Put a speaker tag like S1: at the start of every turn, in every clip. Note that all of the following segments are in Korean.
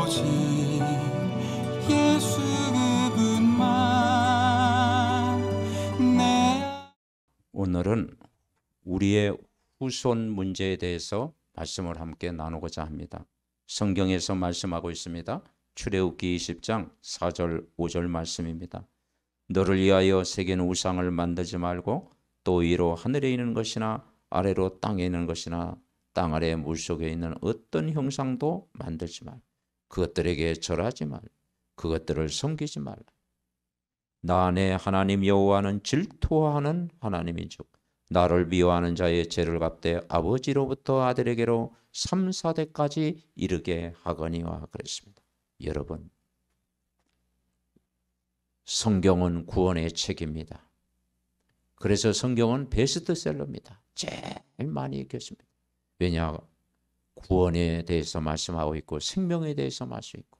S1: 오직 예수 그분만 내.
S2: 오늘은 우리의 후손 문제에 대해서 말씀을 함께 나누고자 합니다. 성경에서 말씀하고 있습니다. 출애굽기 20장 4절 5절 말씀입니다. 너를 위하여 새긴 우상을 만들지 말고 또 위로 하늘에 있는 것이나 아래로 땅에 있는 것이나 땅 아래 물속에 있는 어떤 형상도 만들지 말. 그것들에게 절하지 말. 그것들을 섬기지 말라. 나 내 하나님 여호와는 질투하는 하나님이죠. 나를 미워하는 자의 죄를 갚되 아버지로부터 아들에게로 3, 4대까지 이르게 하거니와 그랬습니다. 여러분, 성경은 구원의 책입니다. 그래서 성경은 베스트셀러입니다. 제일 많이 읽혔습니다. 왜냐? 구원에 대해서 말씀하고 있고 생명에 대해서 말씀하고 있고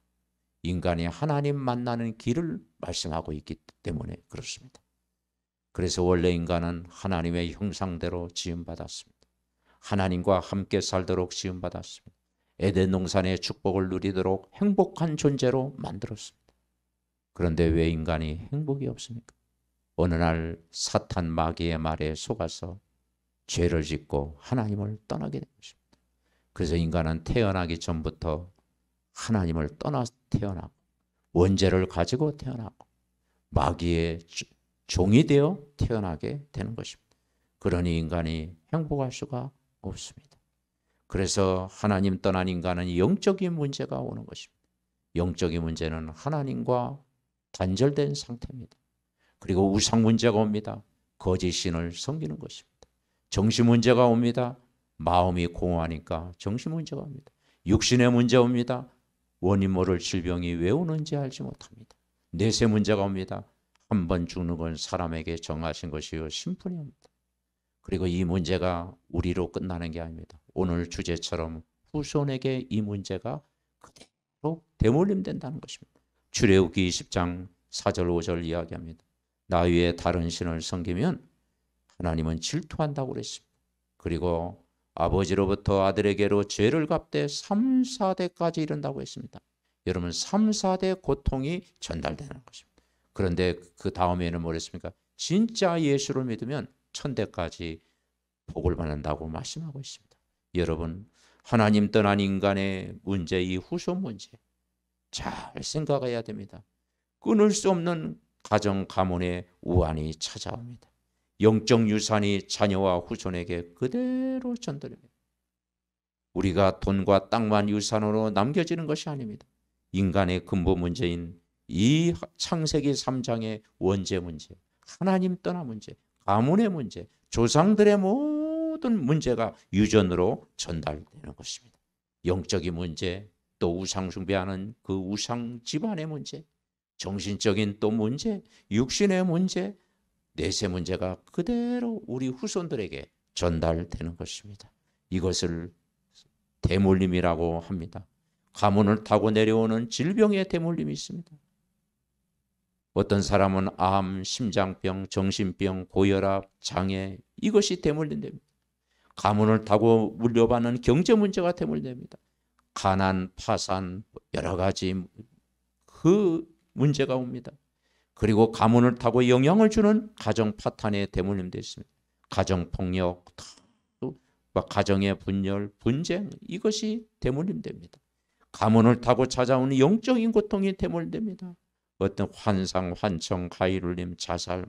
S2: 인간이 하나님 만나는 길을 말씀하고 있기 때문에 그렇습니다. 그래서 원래 인간은 하나님의 형상대로 지음받았습니다. 하나님과 함께 살도록 지음받았습니다. 에덴 동산의 축복을 누리도록 행복한 존재로 만들었습니다. 그런데 왜 인간이 행복이 없습니까? 어느 날 사탄 마귀의 말에 속아서 죄를 짓고 하나님을 떠나게 된 것입니다. 그래서 인간은 태어나기 전부터 하나님을 떠나 태어나고 원죄를 가지고 태어나고 마귀의 종이 되어 태어나게 되는 것입니다. 그러니 인간이 행복할 수가 없습니다. 그래서 하나님 떠난 인간은 영적인 문제가 오는 것입니다. 영적인 문제는 하나님과 단절된 상태입니다. 그리고 우상 문제가 옵니다. 거짓 신을 섬기는 것입니다. 정신 문제가 옵니다. 마음이 공허하니까 정신 문제가 옵니다. 육신의 문제 옵니다. 원인 모를 질병이 왜 오는지 알지 못합니다. 뇌세 문제가 옵니다. 한 번 죽는 건 사람에게 정하신 것이요 심판이 옵니다. 그리고 이 문제가 우리로 끝나는 게 아닙니다. 오늘 주제처럼 후손에게 이 문제가 그대로 대물림된다는 것입니다. 출애굽기 20장 4절 5절 이야기합니다. 나 위에 다른 신을 섬기면 하나님은 질투한다고 그랬습니다. 그리고 아버지로부터 아들에게로 죄를 갚되 3, 4대까지 이른다고 했습니다. 여러분 3, 4대 고통이 전달되는 것입니다. 그런데 그 다음에는 뭐랬습니까? 진짜 예수를 믿으면 1000대까지 복을 받는다고 말씀하고 있습니다. 여러분 하나님 떠난 인간의 문제, 이 후손 문제 잘 생각해야 됩니다. 끊을 수 없는 가정 가문의 우환이 찾아옵니다. 영적 유산이 자녀와 후손에게 그대로 전달됩니다. 우리가 돈과 땅만 유산으로 남겨지는 것이 아닙니다. 인간의 근본 문제인 이 창세기 3장의 원죄 문제, 하나님 떠난 문제, 가문의 문제, 조상들의 모든 문제가 유전으로 전달되는 것입니다. 영적인 문제, 또 우상 숭배하는 그 우상 집안의 문제, 정신적인 또 문제, 육신의 문제, 뇌세 문제가 그대로 우리 후손들에게 전달되는 것입니다. 이것을 대물림이라고 합니다. 가문을 타고 내려오는 질병의 대물림이 있습니다. 어떤 사람은 암, 심장병, 정신병, 고혈압, 장애 이것이 대물림됩니다. 가문을 타고 물려받는 경제 문제가 대물림됩니다. 가난, 파산 여러 가지 그 문제가 옵니다. 그리고 가문을 타고 영향을 주는 가정 파탄에 대물림되어 있습니다. 가정 폭력, 가정의 분열, 분쟁 이것이 대물림됩니다. 가문을 타고 찾아오는 영적인 고통이 대물림됩니다. 어떤 환상, 환청, 가위눌림, 자살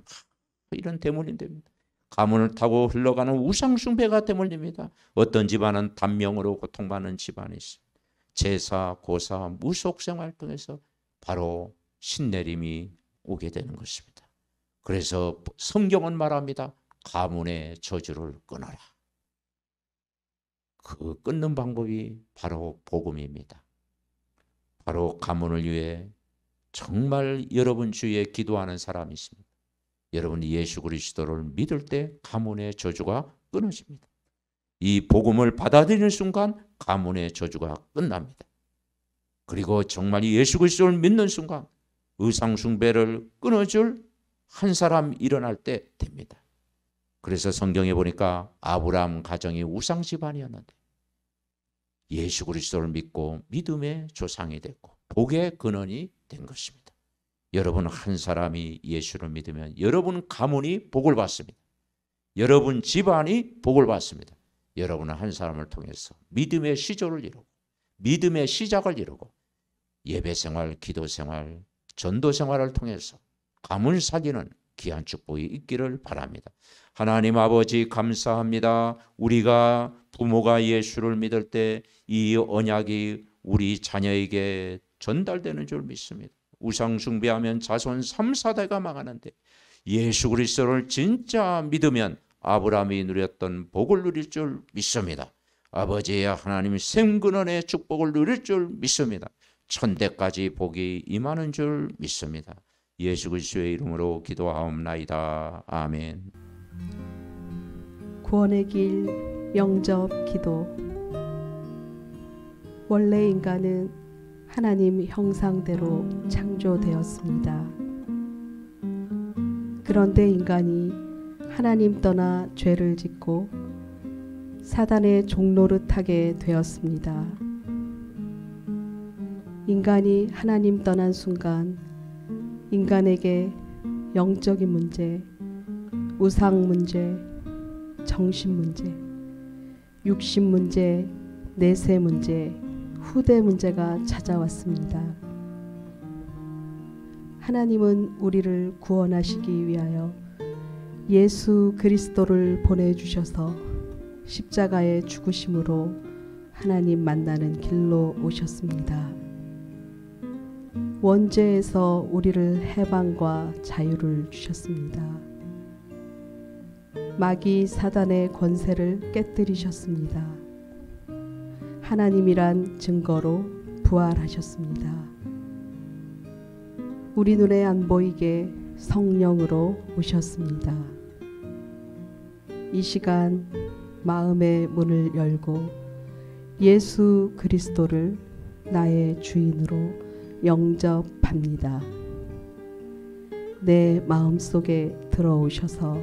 S2: 이런 대물림됩니다. 가문을 타고 흘러가는 우상 숭배가 대물림입니다. 어떤 집안은 단명으로 고통받는 집안이 있습니다. 제사, 고사, 무속생활 통해서 바로 신내림이 오게 되는 것입니다. 그래서 성경은 말합니다. 가문의 저주를 끊어라. 그 끊는 방법이 바로 복음입니다. 바로 가문을 위해 정말 여러분 주위에 기도하는 사람이 있습니다. 여러분이 예수 그리스도를 믿을 때 가문의 저주가 끊어집니다. 이 복음을 받아들이는 순간 가문의 저주가 끝납니다. 그리고 정말 예수 그리스도를 믿는 순간 의상 숭배를 끊어줄 한 사람 일어날 때 됩니다. 그래서 성경에 보니까 아브라함 가정이 우상 집안이었는데 예수 그리스도를 믿고 믿음의 조상이 됐고 복의 근원이 된 것입니다. 여러분 한 사람이 예수를 믿으면 여러분 가문이 복을 받습니다. 여러분 집안이 복을 받습니다. 여러분은 한 사람을 통해서 믿음의 시조를 이루고 믿음의 시작을 이루고 예배생활, 기도생활, 전도생활을 통해서 가문 사귀는 귀한 축복이 있기를 바랍니다. 하나님 아버지 감사합니다. 우리가 부모가 예수를 믿을 때 이 언약이 우리 자녀에게 전달되는 줄 믿습니다. 우상 숭배하면 자손 3, 4대가 망하는데 예수 그리스도를 진짜 믿으면 아브라함이 누렸던 복을 누릴 줄 믿습니다. 아버지의 하나님 생근원의 축복을 누릴 줄 믿습니다. 천대까지 복이 임하는 줄 믿습니다. 예수 그리스도의 이름으로 기도하옵나이다. 아멘.
S3: 구원의 길 영접 기도. 원래 인간은 하나님 형상대로 창조되었습니다. 그런데 인간이 하나님 떠나 죄를 짓고 사단의 종노릇하게 되었습니다. 인간이 하나님 떠난 순간 인간에게 영적인 문제, 우상 문제, 정신 문제, 육신 문제, 내세 문제, 후대 문제가 찾아왔습니다. 하나님은 우리를 구원하시기 위하여 예수 그리스도를 보내주셔서 십자가의 죽으심으로 하나님 만나는 길로 오셨습니다. 원죄에서 우리를 해방과 자유를 주셨습니다. 마귀 사단의 권세를 깨뜨리셨습니다. 하나님이란 증거로 부활하셨습니다. 우리 눈에 안 보이게 성령으로 오셨습니다. 이 시간 마음의 문을 열고 예수 그리스도를 나의 주인으로 영접합니다. 내 마음속에 들어오셔서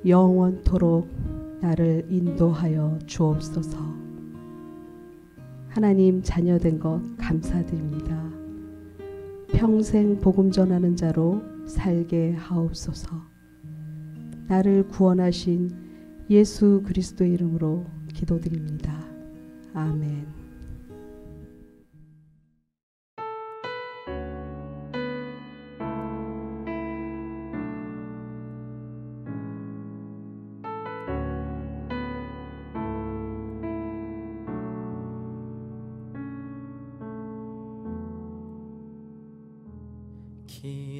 S3: 영원토록 나를 인도하여 주옵소서. 하나님 자녀된 것 감사드립니다. 평생 복음 전하는 자로 살게 하옵소서. 나를 구원하신 예수 그리스도의 이름으로 기도드립니다. 아멘.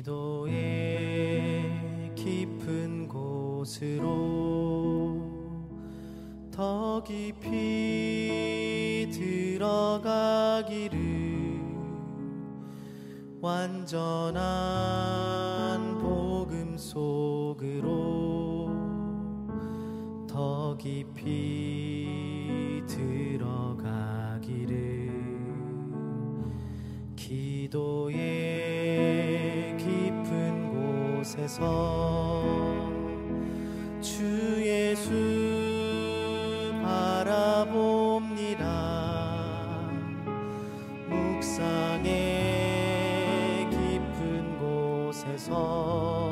S1: 기도의 깊은 곳으로 더 깊이 들어가기를 완전한 복음 속으로 더 깊이 들어가기를 기도의 깊은 곳에서 주 예수 바라봅니다. 묵상의 깊은 곳에서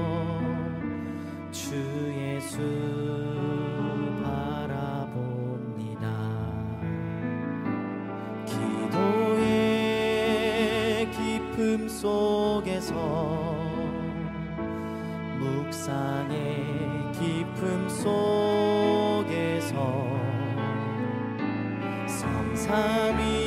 S1: 주 예수 바라봅니다. 기도의 깊음 속에서 묵상의 깊음 속에서 성삼위